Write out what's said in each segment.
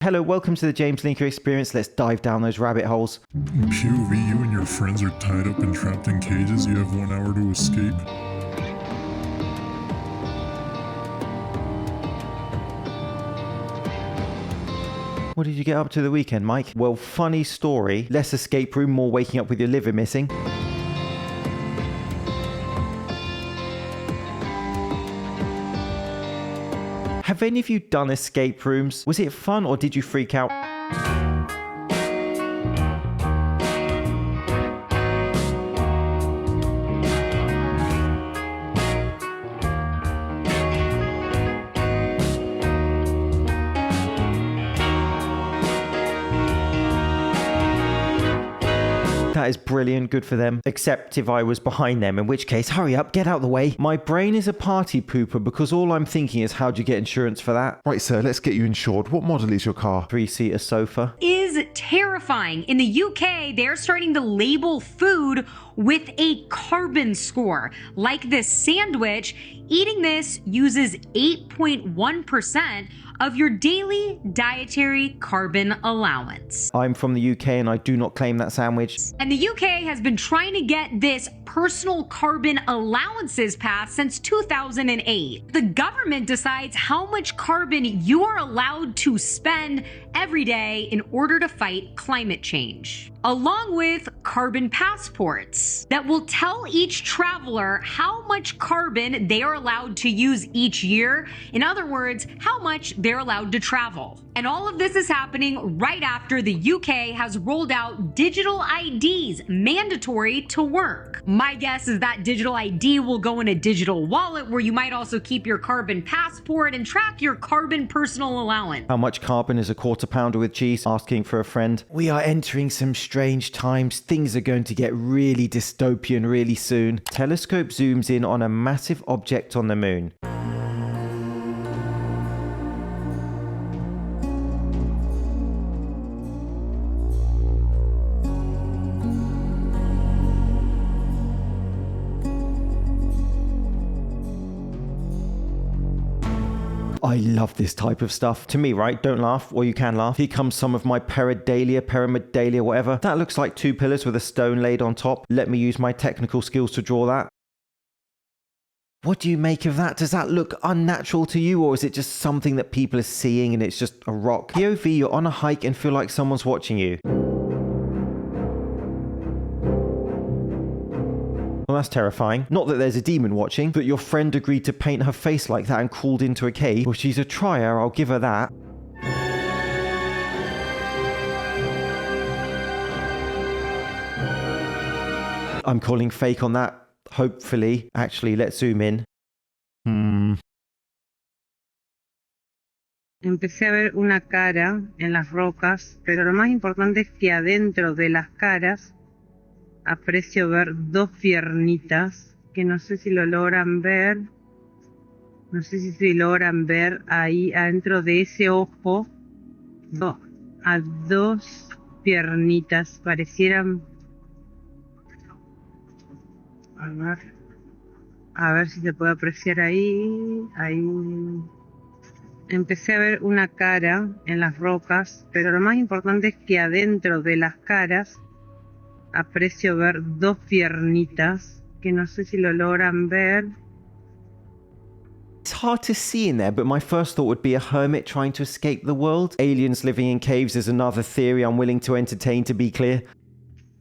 Hello, welcome to the James Linker Experience. Let's dive down those rabbit holes. POV, you and your friends are tied up and trapped in cages. You have 1 hour to escape. What did you get up to the weekend, Mike? Well, funny story. Less escape room, more waking up with your liver missing. Have any of you done escape rooms? Was it fun or did you freak out? That is brilliant, good for them. Except if I was behind them, in which case, hurry up, get out the way. My brain is a party pooper because all I'm thinking is how do you get insurance for that? Right, sir, let's get you insured. What model is your car? 3-seater sofa. Is terrifying. In the UK, they're starting to label food with a carbon score. Like this sandwich, eating this uses 8.1% of your daily dietary carbon allowance. I'm from the UK and I do not claim that sandwich. And the UK has been trying to get this personal carbon allowances passed since 2008. The government decides how much carbon you are allowed to spend every day in order to fight climate change, along with carbon passports that will tell each traveler how much carbon they are allowed to use each year. In other words, how much they're allowed to travel. And all of this is happening right after the UK has rolled out digital IDs mandatory to work. My guess is that digital ID will go in a digital wallet where you might also keep your carbon passport and track your carbon personal allowance. How much carbon is a quarter pounder with cheese? Asking for a friend. We are entering some strange times. Things are going to get really dystopian really soon. Telescope zooms in on a massive object on the moon. I love this type of stuff. To me, right? Don't laugh, or you can laugh. Here comes some of my pyramidalia, whatever. That looks like two pillars with a stone laid on top. Let me use my technical skills to draw that. What do you make of that? Does that look unnatural to you, or is it just something that people are seeing and it's just a rock? POV, you're on a hike and feel like someone's watching you. Well, that's terrifying. Not that there's a demon watching, but your friend agreed to paint her face like that and crawled into a cave. Well, she's a trier, I'll give her that. I'm calling fake on that, hopefully. Actually, let's zoom in. Empecé a ver una cara en las rocas, pero lo más importante es que adentro de las caras aprecio ver dos piernitas, que no sé si lo logran ver. No sé si logran ver ahí adentro de ese ojo a dos piernitas, parecieran... A ver si se puede apreciar ahí. Empecé a ver una cara en las rocas, pero lo más importante es que adentro de las caras aprecio ver dos piernitas, que no sé si lo logran ver. It's hard to see in there, but my first thought would be a hermit trying to escape the world. Aliens living in caves is another theory I'm willing to entertain, to be clear.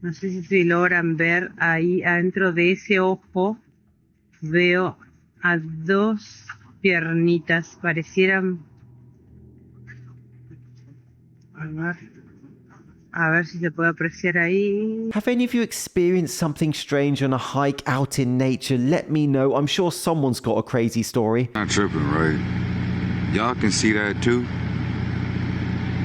No sé si logran ver ahí adentro de ese ojo. Veo a dos piernitas, parecieran... A ver si se puede apreciar ahí. Have any of you experienced something strange on a hike out in nature? Let me know. I'm sure someone's got a crazy story. Not tripping, right? Y'all can see that too.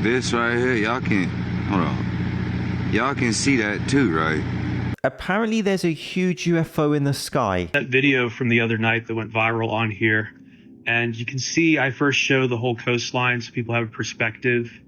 This right here, y'all can... Hold on. Y'all can see that too, right? Apparently there's a huge UFO in the sky. That video from the other night that went viral on here, and you can see I first show the whole coastline so people have a perspective,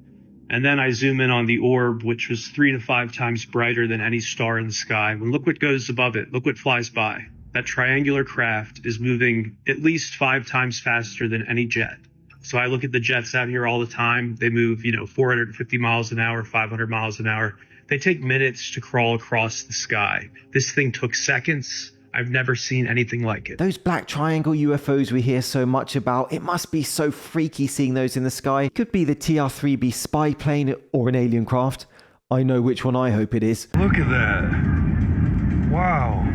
and then I zoom in on the orb, which was 3 to 5 times brighter than any star in the sky. And look what goes above it. Look what flies by. That triangular craft is moving at least 5 times faster than any jet. So I look at the jets out here all the time. They move, 450 miles an hour, 500 miles an hour. They take minutes to crawl across the sky. This thing took seconds. I've never seen anything like it. Those black triangle UFOs we hear so much about, it must be so freaky seeing those in the sky. Could be the TR-3B spy plane or an alien craft. I know which one I hope it is. Look at that. Wow.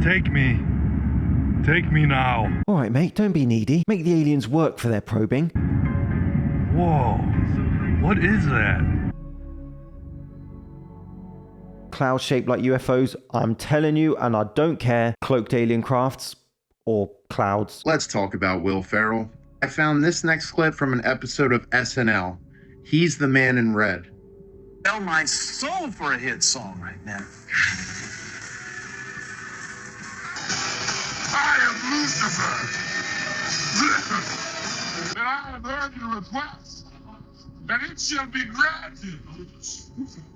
Take me. Take me now. Alright mate, don't be needy. Make the aliens work for their probing. Whoa. What is that? Clouds shaped like UFOs, I'm telling you, and I don't care. Cloaked alien crafts or clouds. Let's talk about Will Ferrell. I found this next clip from an episode of SNL. He's the man in red. Sell my soul for a hit song right now. I am Lucifer. And I have heard your request, and it shall be granted.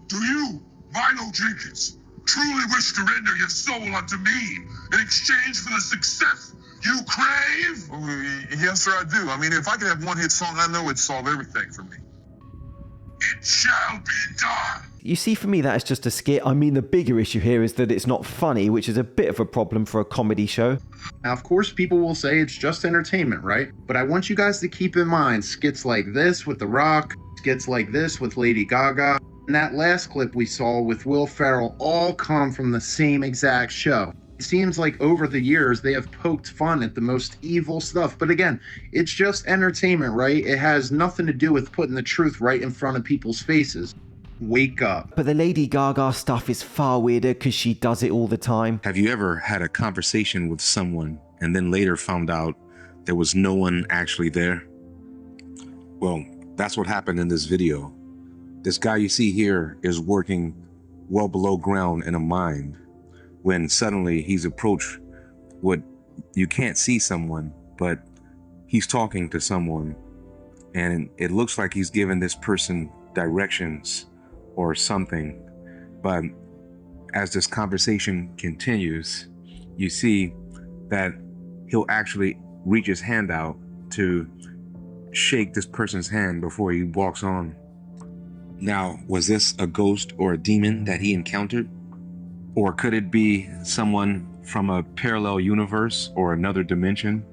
Do you, Vinyl Jenkins, truly wish to render your soul unto me in exchange for the success you crave? Yes, sir, I do. I mean, if I could have one hit song, I know it'd solve everything for me. It shall be done. You see, for me, that is just a skit. I mean, the bigger issue here is that it's not funny, which is a bit of a problem for a comedy show. Now, of course, people will say it's just entertainment, right? But I want you guys to keep in mind skits like this with The Rock, skits like this with Lady Gaga, and that last clip we saw with Will Ferrell all come from the same exact show. It seems like over the years they have poked fun at the most evil stuff. But again, it's just entertainment, right? It has nothing to do with putting the truth right in front of people's faces. Wake up. But the Lady Gaga stuff is far weirder because she does it all the time. Have you ever had a conversation with someone and then later found out there was no one actually there? Well, that's what happened in this video. This guy you see here is working well below ground in a mine when suddenly he's approached what you can't see someone, but he's talking to someone, and it looks like he's giving this person directions or something. But as this conversation continues, you see that he'll actually reach his hand out to shake this person's hand before he walks on. Now, was this a ghost or a demon that he encountered? Or could it be someone from a parallel universe or another dimension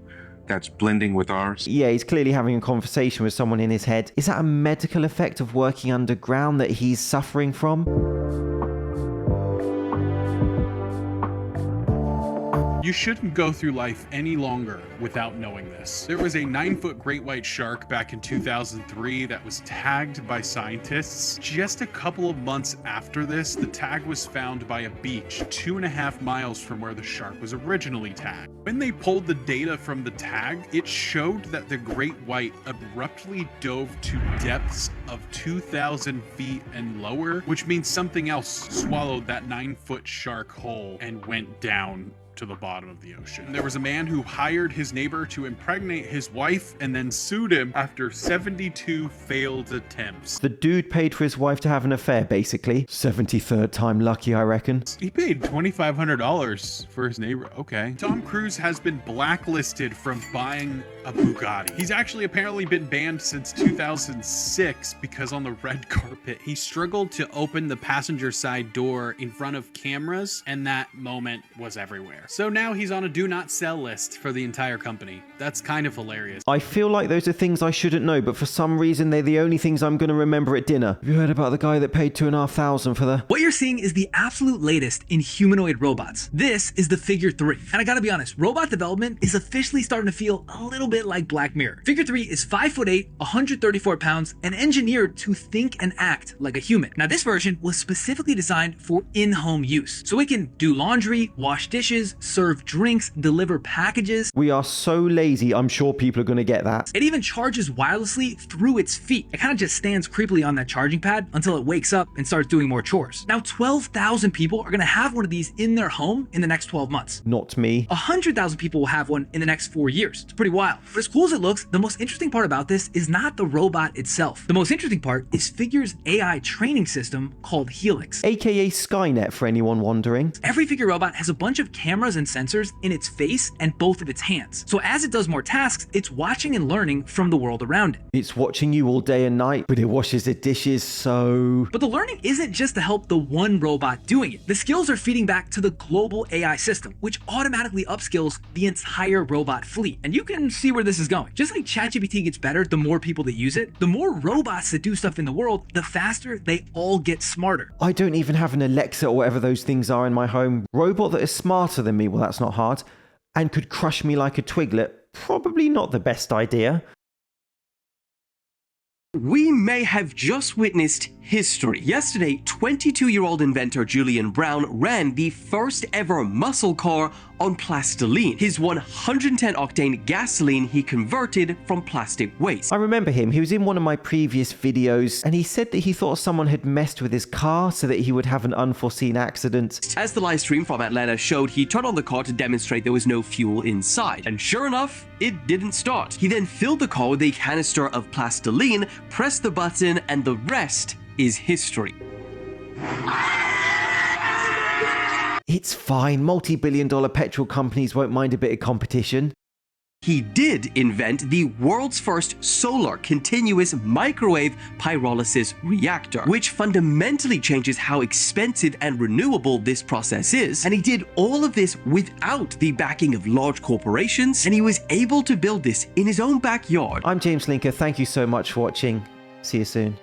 that's blending with ours? Yeah, he's clearly having a conversation with someone in his head. Is that a medical effect of working underground that he's suffering from? You shouldn't go through life any longer without knowing this. There was a 9-foot great white shark back in 2003 that was tagged by scientists. Just a couple of months after this, the tag was found by a beach 2.5 miles from where the shark was originally tagged. When they pulled the data from the tag, it showed that the great white abruptly dove to depths of 2,000 feet and lower, which means something else swallowed that 9-foot shark whole and went down to the bottom of the ocean. There was a man who hired his neighbor to impregnate his wife and then sued him after 72 failed attempts. The dude paid for his wife to have an affair, basically. 73rd time lucky, I reckon. He paid $2,500 for his neighbor. Okay. Tom Cruise has been blacklisted from buying a Bugatti. He's actually apparently been banned since 2006 because on the red carpet, he struggled to open the passenger side door in front of cameras, and that moment was everywhere. So now he's on a do not sell list for the entire company. That's kind of hilarious. I feel like those are things I shouldn't know, but for some reason they're the only things I'm going to remember at dinner. Have you heard about the guy that paid $2,500 for the... What you're seeing is the absolute latest in humanoid robots. This is the Figure 3. And I gotta be honest, robot development is officially starting to feel a little bit like Black Mirror. Figure 3 is 5'8", 134 pounds, and engineered to think and act like a human. Now this version was specifically designed for in-home use. So it can do laundry, wash dishes, serve drinks, deliver packages. We are so lazy, I'm sure people are going to get that. It even charges wirelessly through its feet. It kind of just stands creepily on that charging pad until it wakes up and starts doing more chores. Now 12,000 people are going to have one of these in their home in the next 12 months. Not me. 100,000 people will have one in the next 4 years. It's pretty wild. But as cool as it looks, the most interesting part about this is not the robot itself. The most interesting part is Figure's AI training system called Helix. AKA Skynet for anyone wondering. Every Figure robot has a bunch of cameras cameras and sensors in its face and both of its hands. So as it does more tasks, it's watching and learning from the world around it. It's watching you all day and night, but it washes the dishes, so... But the learning isn't just to help the one robot doing it. The skills are feeding back to the global AI system, which automatically upskills the entire robot fleet. And you can see where this is going. Just like ChatGPT gets better the more people that use it, the more robots that do stuff in the world, the faster they all get smarter. I don't even have an Alexa or whatever those things are in my home. Robot that is smarter than me, well, that's not hard, and could crush me like a twiglet, probably not the best idea. We may have just witnessed history. Yesterday, 22-year-old inventor Julian Brown ran the first ever muscle car on Plastoline, his 110-octane gasoline he converted from plastic waste. I remember him. He was in one of my previous videos, and he said that he thought someone had messed with his car so that he would have an unforeseen accident. As the live stream from Atlanta showed, he turned on the car to demonstrate there was no fuel inside. And sure enough, it didn't start. He then filled the car with a canister of Plastoline, pressed the button, and the rest is history. It's fine. Multi-billion-dollar petrol companies won't mind a bit of competition. He did invent the world's first solar continuous microwave pyrolysis reactor, which fundamentally changes how expensive and renewable this process is. And he did all of this without the backing of large corporations, and he was able to build this in his own backyard. I'm James Linker. Thank you so much for watching. See you soon.